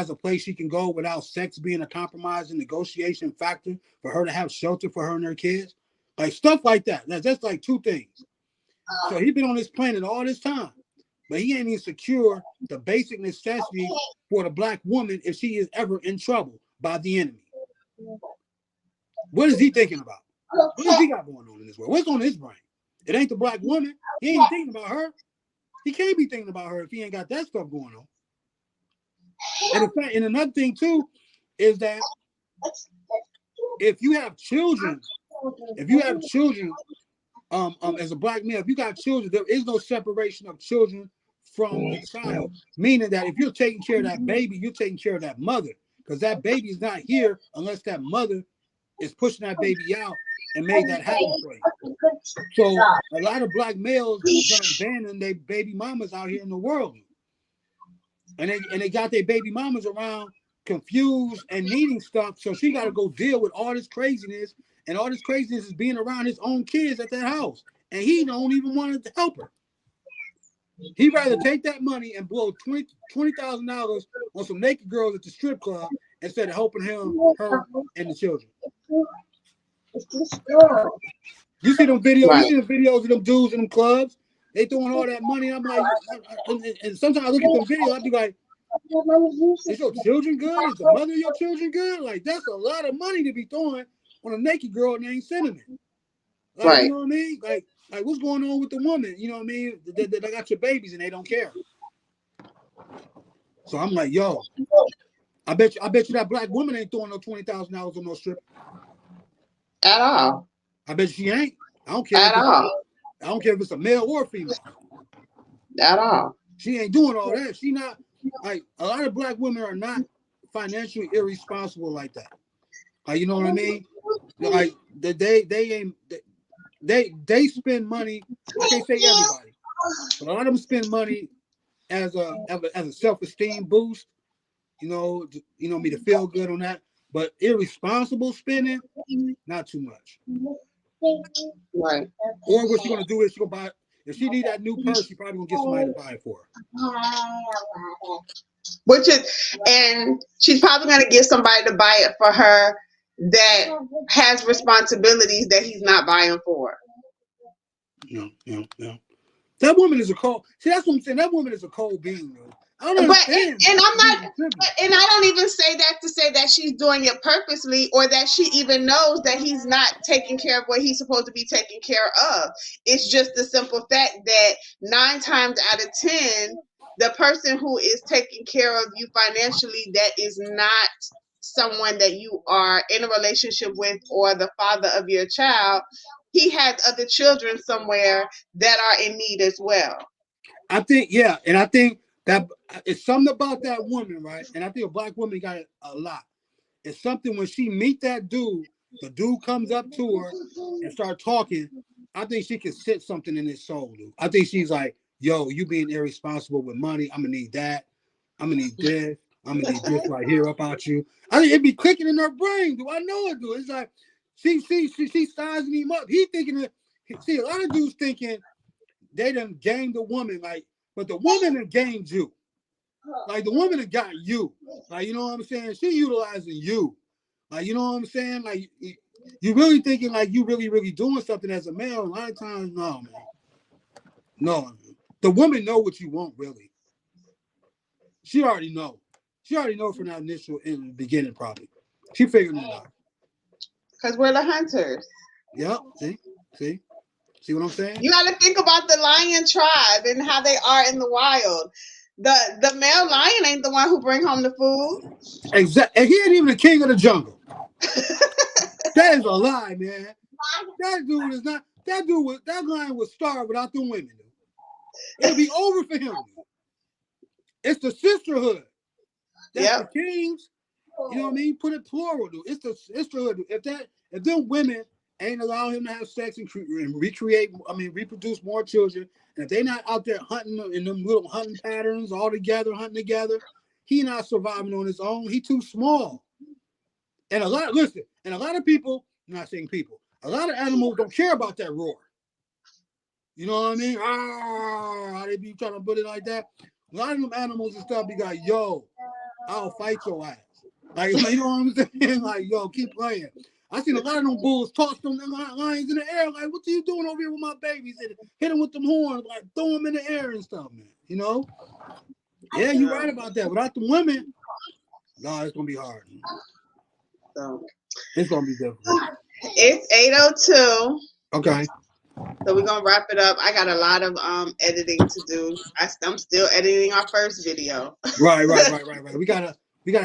a place she can go without sex being a compromising negotiation factor for her to have shelter for her and her kids? Like stuff like that. That's like two things. So he's been on this planet all this time, but he ain't even secure the basic necessities for the black woman if she is ever in trouble by the enemy. What is he thinking about? What does he got going on in this world? What's on his brain? It ain't the black woman. He ain't thinking about her. He can't be thinking about her if he ain't got that stuff going on. And in fact, and another thing too is that if you have children, as a black male, if you got children, there is no separation of children from the child. Meaning that if you're taking care of that baby, you're taking care of that mother, because that baby is not here unless that mother is pushing that baby out and made that happen for you. So a lot of black males gonna abandon their baby mamas out here in the world, and they got their baby mamas around confused and needing stuff. So she got to go deal with all this craziness, and all this craziness is being around his own kids at that house, and he don't even want to help her. He'd rather take that money and blow $20,000 on some naked girls at the strip club instead of helping her, and the children. You see them videos? Right. You see the videos of them dudes in them clubs? They throwing all that money. I'm like, and sometimes I look at them videos, I'll be like, is your children good? Is the mother of your children good? Like, that's a lot of money to be throwing on a naked girl named Cinnamon. Like, right. You know what I mean? Like what's going on with the woman? You know what I mean? They got your babies and they don't care. So I'm like, yo, I bet you that black woman ain't throwing no $20,000 on no strip. At all. I bet she ain't. I don't care. At all. I don't care if it's a male or a female. At all. She ain't doing all that. She not, like, a lot of black women are not financially irresponsible like that. Like, you know what I mean? Like, they spend money. I can't say everybody, but a lot of them spend money as a self-esteem boost. You know, me to feel good on that. But irresponsible spending, not too much. Right. Or what she's gonna do is she's If she need that new purse, she probably gonna get somebody to buy it for her. Which is, and she's probably going to get somebody to buy it for her that has responsibilities that he's not buying for. Yeah. That woman is a cold. See, that's what I'm saying. That woman is a cold being, though. I don't understand. And I'm not, and I don't even say that to say that she's doing it purposely or that she even knows that he's not taking care of what he's supposed to be taking care of. It's just the simple fact that 9 times out of 10, the person who is taking care of you financially, that is not someone that you are in a relationship with or the father of your child. He has other children somewhere that are in need as well. I think, yeah, and I think that it's something about that woman, right? And I think a black woman got it a lot. It's something when she meet that dude, the dude comes up to her and start talking. I think she can sit something in his soul, dude. I think she's like, yo, you being irresponsible with money. I'm gonna need that. I'm gonna need this. I'm gonna need this right here about you. I think it'd be clicking in her brain, dude. I know it, dude. It's like she sizing him up. He thinking that. See, a lot of dudes thinking they done gained the woman, like, but the woman done gained you. Like the woman that got you. Like, you know what I'm saying? She utilizing you. Like, you know what I'm saying? Like you really thinking like you really, really doing something as a male. A lot of times, no, man. No. The woman know what you want, really. She already know. She already know from that initial in the beginning, probably. She figured it out. Because we're the hunters. Yep. See what I'm saying? You got to think about the lion tribe and how they are in the wild. The male lion ain't the one who bring home the food. Exactly. And he ain't even the king of the jungle. That is a lie, man. That dude is not. That lion would starve without the women. It'll be over for him. It's the sisterhood. That's the kings. You know what I mean? Put it plural, dude. It's the sisterhood. If them women ain't allow him to have sex and reproduce more children, and if they not out there hunting in them little hunting patterns all together, hunting together, he not surviving on his own. He too small. And a lot of people, I'm not saying people, a lot of animals don't care about that roar. You know what I mean? How they be trying to put it like that. A lot of them animals and stuff be like, yo, I'll fight your ass. Like, you know what I'm saying? Like, yo, keep playing. I seen a lot of them bulls toss them lions in the air. Like, what are you doing over here with my babies? And hit them with them horns, like throw them in the air and stuff, man. You know? Yeah, you're right about that. Without the women, no, it's gonna be hard. So it's gonna be difficult. It's 8:02. Okay. So we're gonna wrap it up. I got a lot of editing to do. I'm still editing our first video. Right. We gotta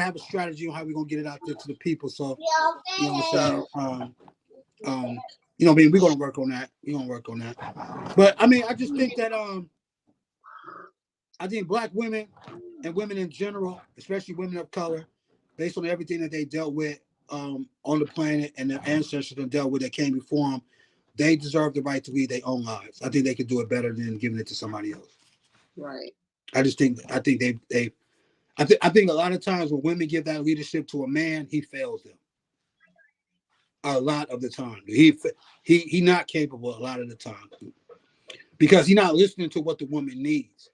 have a strategy on how we're gonna get it out there to the people. So you know what I'm saying? You know, I mean, we're gonna work on that. But I mean, I just think that I think black women and women in general, especially women of color, based on everything that they dealt with on the planet and their ancestors have dealt with that came before them, they deserve the right to lead their own lives. I think they could do it better than giving it to somebody else. Right. I think a lot of times when women give that leadership to a man, he fails them. A lot of the time, he not capable a lot of the time because he's not listening to what the woman needs.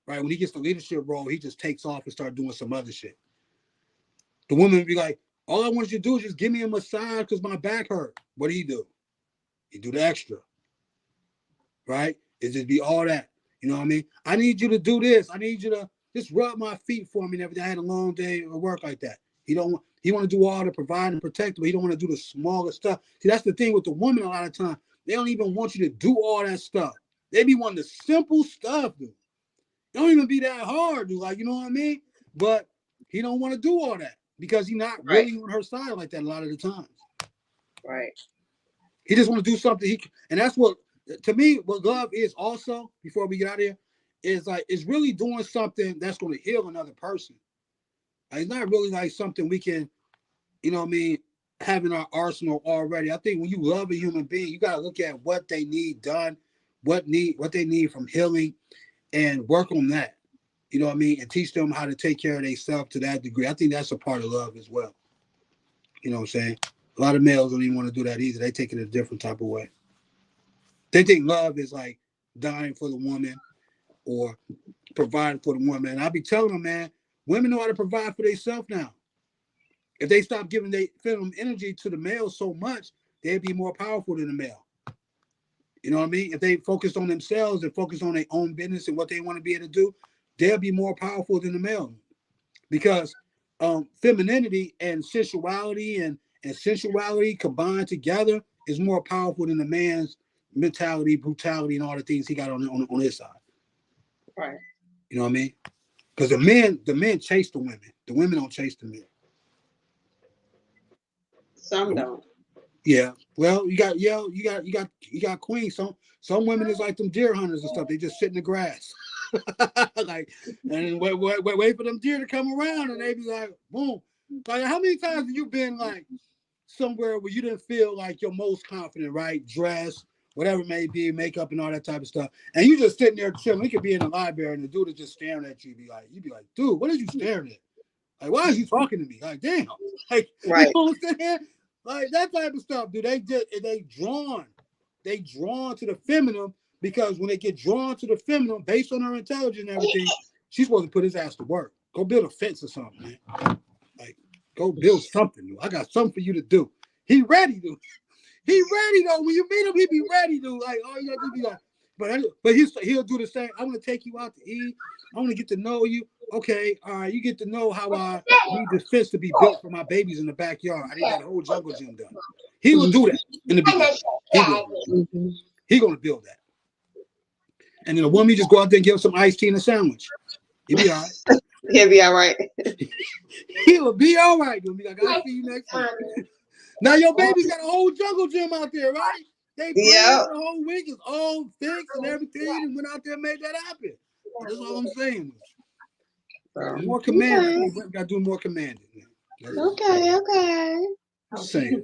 Right? When he gets the leadership role, he just takes off and start doing some other shit. The woman would be like, all I want you to do is just give me a massage because my back hurt. What do? He do the extra. Right? It just be all that. You know what I mean? I need you to do this. I need you to just rub my feet for me and everything. I had a long day of work like that. He want to do all the provide and protect, but he don't want to do the smaller stuff. See, that's the thing with the woman a lot of times. They don't even want you to do all that stuff. They be wanting the simple stuff, dude. It don't even be that hard, dude. Like, you know what I mean? But he don't want to do all that because he's not really on her side like that a lot of the times. Right. He just want to do something. And that's what, to me, what love is also, before we get out of here, is like, it's really doing something that's going to heal another person. Like, it's not really like something we can, you know what I mean, have in our arsenal already. I think when you love a human being, you got to look at what they need done, what they need from healing, and work on that. You know what I mean? And teach them how to take care of themselves to that degree. I think that's a part of love as well. You know what I'm saying? A lot of males don't even want to do that either. They take it a different type of way. They think love is like dying for the woman or providing for the woman. And I be telling them, man, women know how to provide for themselves now. If they stop giving their feminine energy to the male so much, they'd be more powerful than the male. You know what I mean? If they focus on themselves and focus on their own business and what they want to be able to do, they'll be more powerful than the male. Because femininity and sensuality and sensuality combined together is more powerful than the man's mentality, brutality, and all the things he got on his side. Right. You know what I mean? Because the men chase the women. The women don't chase the men. Some don't. Yeah. Well, you got queens. Some women is like them deer hunters and stuff. They just sit in the grass. Like, and wait for them deer to come around, and they be like, boom. Like, how many times have you been like somewhere where you didn't feel like your most confident, right? Dress, whatever it may be, makeup and all that type of stuff. And you just sitting there chilling. You could be in the library and the dude is just staring at you. You'd be like, dude, what are you staring at? Like, why is you talking to me? Like, damn. Like, right. You know what I'm saying? Like, that type of stuff, dude. They drawn to the feminine, because when they get drawn to the feminine, based on her intelligence and everything, she's supposed to put his ass to work. Go build a fence or something, man. Like, go build something, dude. I got something for you to do. He ready, dude. He ready, though. When you meet him, he be ready, dude. Like, all you gotta do be like, but he'll do the same. I want to take you out to eat. I want to get to know you. Okay, all right. You get to know how I need this fence to be built for my babies in the backyard. I need that whole jungle gym done. He will do that in the beginning. He's gonna build that. And then the woman, just go out there and give him some iced tea and a sandwich. He'll be all right. He'll be all right. He will be all right. He'll be like, I'll see you next week. Now your baby's got a whole jungle gym out there, right? They played the whole week. It's all fixed and everything, and went out there and made that happen. That's all I'm saying. More commanding. We got to do more commanding. Okay. Same.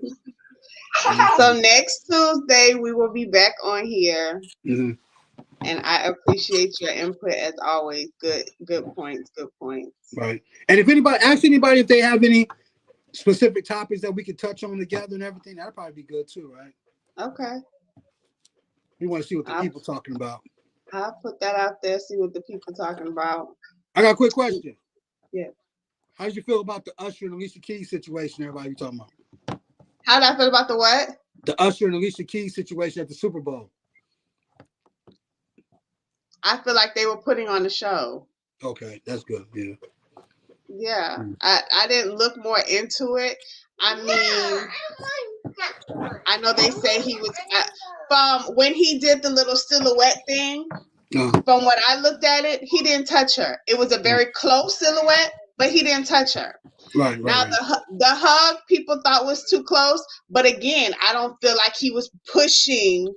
So next Tuesday we will be back on here. Mm-hmm. And I appreciate your input as always. Good points. Right. And if anybody if they have any specific topics that we could touch on together and everything, that'd probably be good too, right? Okay. We want to see what the people talking about. I'll put that out there, see what the people talking about. I got a quick question. Yeah. How did you feel about the Usher and Alicia Keys situation everybody be talking about? How did I feel about the what? The Usher and Alicia Keys situation at the Super Bowl. I feel like they were putting on the show. Okay, that's good. Yeah. Yeah. I didn't look more into it. I mean, I know they say he was from when he did the little silhouette thing. From what I looked at it, he didn't touch her. It was a very close silhouette, but he didn't touch her. Right. Now the hug people thought was too close, but again, I don't feel like he was pushing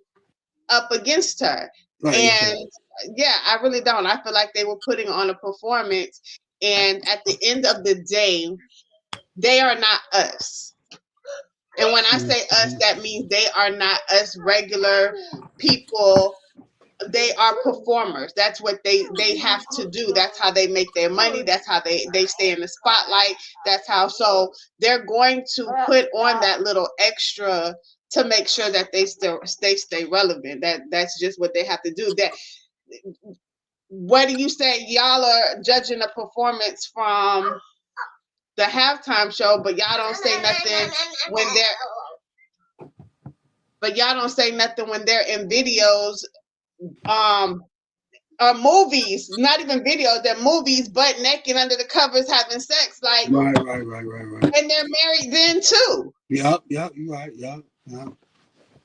up against her. Right, and yeah, I really don't. I feel like they were putting on a performance, and at the end of the day, they are not us. And when I say us, that means they are not us regular people. They are performers. That's what they have to do. That's how they make their money. That's how they stay in the spotlight. That's how. So they're going to put on that little extra to make sure that they still stay relevant. That's just what they have to do. That. What do you say? Y'all are judging a performance from the halftime show, but y'all don't say nothing when they're. But y'all don't say nothing when they're in videos. Movies, not even videos, they're movies, butt naked under the covers having sex. Like right. And they're married then too. Yep, you're right. Yep.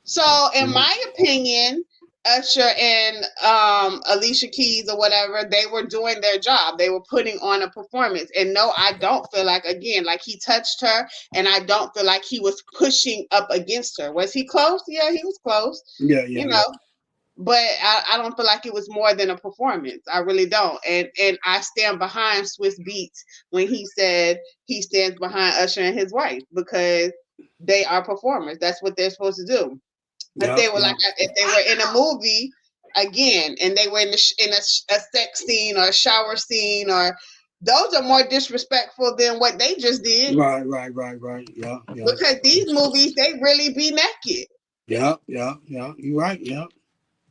So in my opinion, Usher and Alicia Keys or whatever, they were doing their job. They were putting on a performance. And no, I don't feel like he touched her, and I don't feel like he was pushing up against her. Was he close? Yeah, he was close. Yeah. You know. But I don't feel like it was more than a performance. I really don't. And I stand behind Swiss Beats when he said he stands behind Usher and his wife, because they are performers. That's what they're supposed to do. If they were if they were in a movie again, and they were in a sex scene or a shower scene, or those are more disrespectful than what they just did. Right. Yeah. Because these movies, they really be naked. Yeah. You're right. Yeah.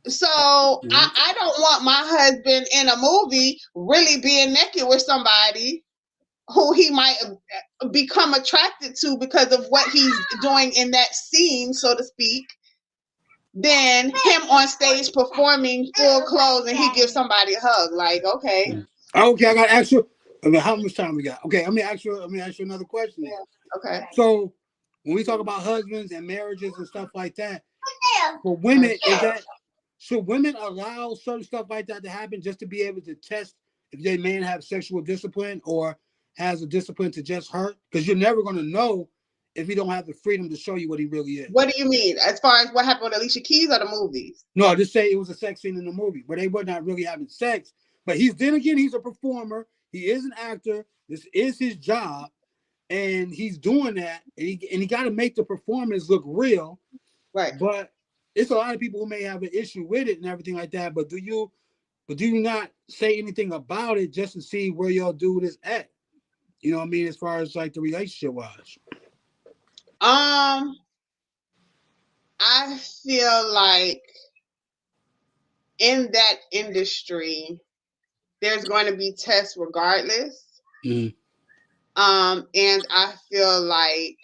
So I don't want my husband in a movie really being naked with somebody who he might become attracted to because of what he's doing in that scene, so to speak, than him on stage performing full clothes and he gives somebody a hug. Like, okay. Okay, I got to ask you. I mean, how much time we got? Okay, let me ask you another question. Okay. So when we talk about husbands and marriages and stuff like that, for women, should women allow certain stuff like that to happen just to be able to test if their man have sexual discipline or has a discipline to just hurt? Because you're never going to know if he don't have the freedom to show you what he really is. What do you mean? As far as what happened with Alicia Keys or the movies? No, just say it was a sex scene in the movie, but they were not really having sex. But he's a performer. He is an actor. This is his job, and he's doing that. And he got to make the performance look real. Right. But it's a lot of people who may have an issue with it and everything like that. But do you not say anything about it just to see where y'all do this at? You know what I mean? As far as like the relationship wise. I feel like in that industry, there's going to be tests regardless. Mm-hmm. And I feel like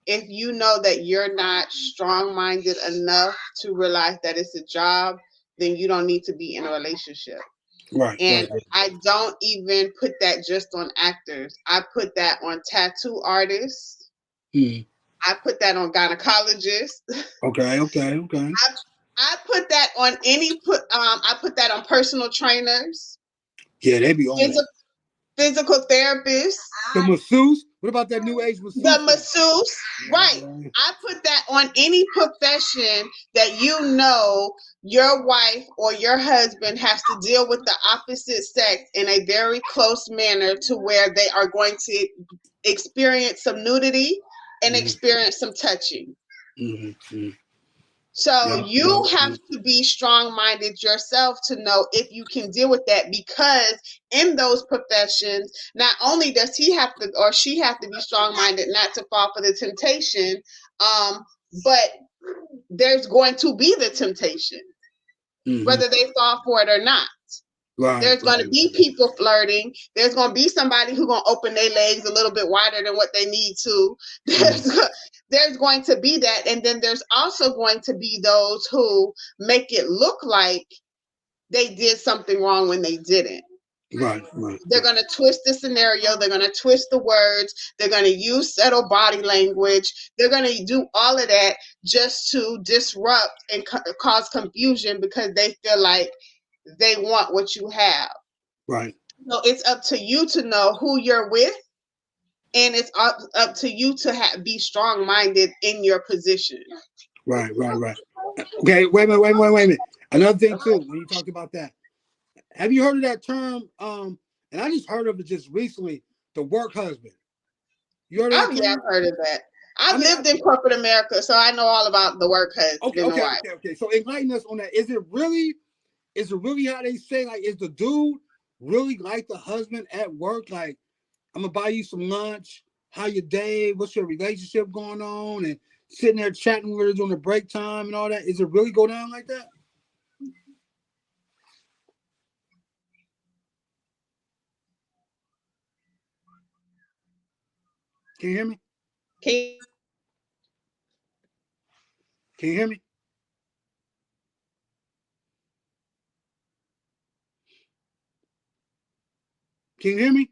if you know that you're not strong-minded enough to realize that it's a job, then you don't need to be in a relationship. Right. And right. I don't even put that just on actors. I put that on tattoo artists. Mm-hmm. I put that on gynecologists. Okay. I put that on I put that on personal trainers. Yeah, they be on physical therapists. The masseuse. What about that new age masseuse? The masseuse, right. I put that on any profession that you know your wife or your husband has to deal with the opposite sex in a very close manner to where they are going to experience some nudity and experience some touching. Mm-hmm. So you have to be strong-minded yourself to know if you can deal with that, because in those professions, not only does he have to or she have to be strong-minded not to fall for the temptation, but there's going to be the temptation, whether they fall for it or not. Right, there's going to be people flirting. There's going to be somebody who's going to open their legs a little bit wider than what they need to. There's going to be that. And then there's also going to be those who make it look like they did something wrong when they didn't. Right. They're going to twist the scenario. They're going to twist the words. They're going to use subtle body language. They're going to do all of that just to disrupt and cause confusion because they feel like they want what you have. Right. So it's up to you to know who you're with, and it's up to you to be strong-minded in your position. Right. Okay, wait a minute. Another thing too, when you talked about that, have you heard of that term? And I just heard of it just recently, the work husband. You heard of that term? Yeah, I've heard of that. I've lived in corporate America, so I know all about the work husband. Okay. So enlighten us on that. Is it really how they say? Like, is the dude really like the husband at work? Like, I'm gonna buy you some lunch. How your day? What's your relationship going on? And sitting there chatting with her during the break time and all that. Is it really go down like that? Can you hear me? Can you hear me? Can you hear me?